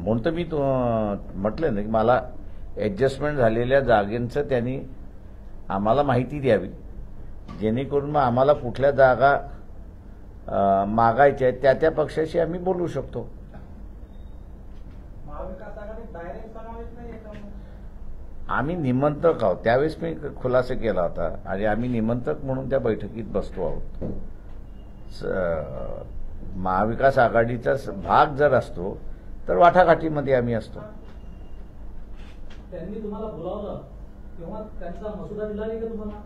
म्हणून तर मी म्हटलं ना की मला ॲडजस्टमेंट झालेल्या जागेंचं त्यांनी आम्हाला माहिती द्यावी, जेणेकरून मग आम्हाला कुठल्या जागा मागायच्या आहेत त्या पक्षाशी आम्ही बोलू शकतो. आम्ही निमंत्रक आहोत, त्यावेळेस मी खुलासा केला होता आणि आम्ही निमंत्रक म्हणून त्या बैठकीत बसतो आहोत. महाविकास आघाडीचा भाग जर असतो तर वाटाघाटीमध्ये आम्ही असतो. त्यांनी तुम्हाला बोलावलं तेव्हा त्यांचा मसुदा दिला नाही का तुम्हाला?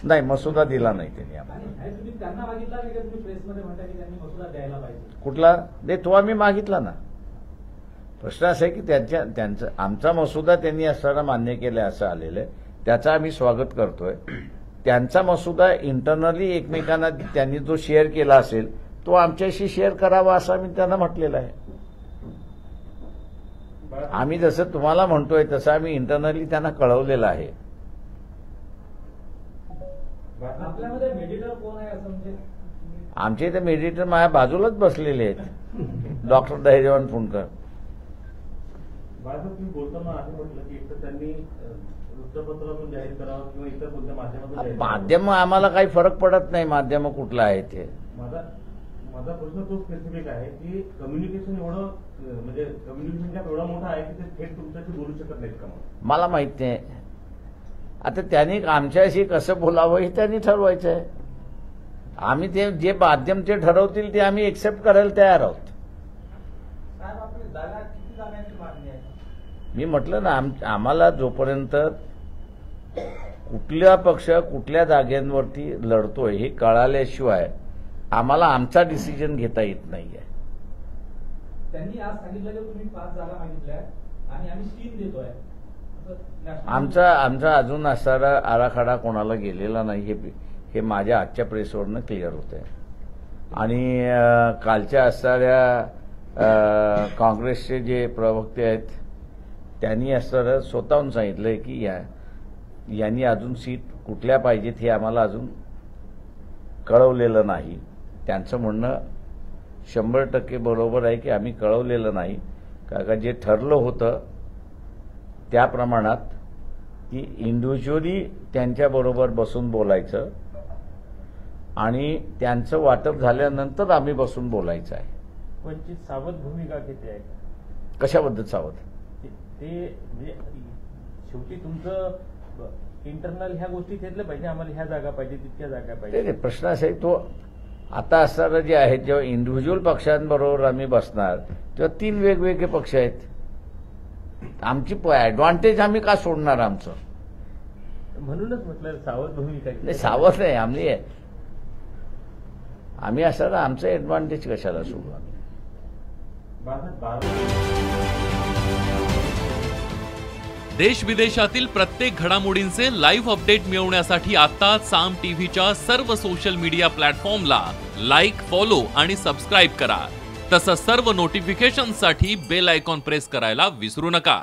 नाही, मसुदा दिला नाही त्यांनी आम्हाला. तुम्ही त्यांना मागितला नाही का? तुम्ही प्रेसमध्ये म्हणता की त्यांनी मसुदा द्यायला पाहिजे. कुठला दे तो आम्ही मागितला ना. प्रश्न असा आहे की त्यांचा आमचा मसुदा त्यांनी असताना मान्य केला असं आलेलं आहे, त्याचं आम्ही स्वागत करतोय. त्यांचा मसुदा इंटरनली एकमेकांना त्यांनी जो शेअर केला असेल तो आमच्याशी शेअर करावा असं आम्ही त्यांना म्हटलेलं आहे. आम्ही जसं तुम्हाला म्हणतोय तसं आम्ही इंटरनली त्यांना कळवलेलं आहे. आपल्यामध्ये मेडिटर कोण आहे असं म्हणजे? आमचे इथे मेडिटर माझ्या बाजूलाच बसलेले आहेत, डॉक्टर धैर्यवान फुंडकर. तुम्ही बोलताना असं म्हटलं की एक तर त्यांनी वृत्तपत्रातून जाहीर करावं किंवा इतर कोणत्या माध्यमातून. माध्यम आम्हाला काही फरक पडत नाही, माध्यम कुठलं आहे ते. माझा प्रश्न तो स्पेसिफिक आहे की कम्युनिकेशन एवढं म्हणजे कम्युनिकेशन गॅप एवढा मोठा आहे की ते थेट तुमच्याशी बोलू शकत नाहीत का? मला माहित नाही. आता त्यांनी आमच्याशी कसं बोलावं हे त्यांनी ठरवायचं आहे. आम्ही ते जे माध्यम ते ठरवतील ते आम्ही एक्सेप्ट करायला तयार आहोत. मी म्हटलं ना आम्हाला जोपर्यंत कुठला पक्ष कुठल्या जागेवरती लढतोय हे कळाल्याशिवाय आम्हाला आमचा डिसिजन घेता येत नाहीये. त्यांनी आज सांगितलं की तुम्ही 5 जागा मागितल्या आणि आम्ही 3 देतोय. आमचा अजून असणारा आराखडा कोणाला गेलेला नाही हे माझ्या आजच्या प्रेसवरनं क्लिअर होतंय. आणि कालच्या असणाऱ्या काँग्रेसचे जे प्रवक्ते आहेत त्यांनी असणारं स्वतःहून सांगितलंय की यांनी अजून सीट कुठल्या पाहिजेत हे आम्हाला अजून कळवलेलं नाही. त्यांचं म्हणणं 100% बरोबर आहे की आम्ही कळवलेलं नाही, कारण जे ठरलं होतं त्या प्रमाणात की इंडिव्हिज्युअली त्यांच्याबरोबर बसून बोलायचं आणि त्यांचं वाटप झाल्यानंतर आम्ही बसून बोलायचं आहे. वंचित सावध भूमिका किती आहे? कशाबद्दल सावध? ते शेवटी तुमचं इंटरनल ह्या गोष्टी घेतल्या पाहिजे, आम्हाला ह्या जागा पाहिजे तितक्या जागा पाहिजे. प्रश्न असा आहे तो आता असणारं जे आहे जेव्हा इंडिव्हिज्युअल पक्षांबरोबर आम्ही बसणार तेव्हा 3 वेगवेगळे पक्ष आहेत. आमची ऍडव्हान्टेज आम्ही का सोडणार आमचं? म्हणूनच म्हटलं सावध भूमिका. नाही, सावध नाही आम्ही असणारं आमचं ऍडव्हान्टेज कशाला सोडू आम्ही? देश विदेशातील प्रत्येक घडामोडींचे लाईव्ह अपडेट मिळवण्यासाठी आता साम टीव्हीच्या सर्व सोशल मीडिया प्लॅटफॉर्मला लाईक, फॉलो आणि सबस्क्राईब करा. तसंच सर्व नोटिफिकेशनसाठी बेल आयकॉन प्रेस करायला विसरू नका.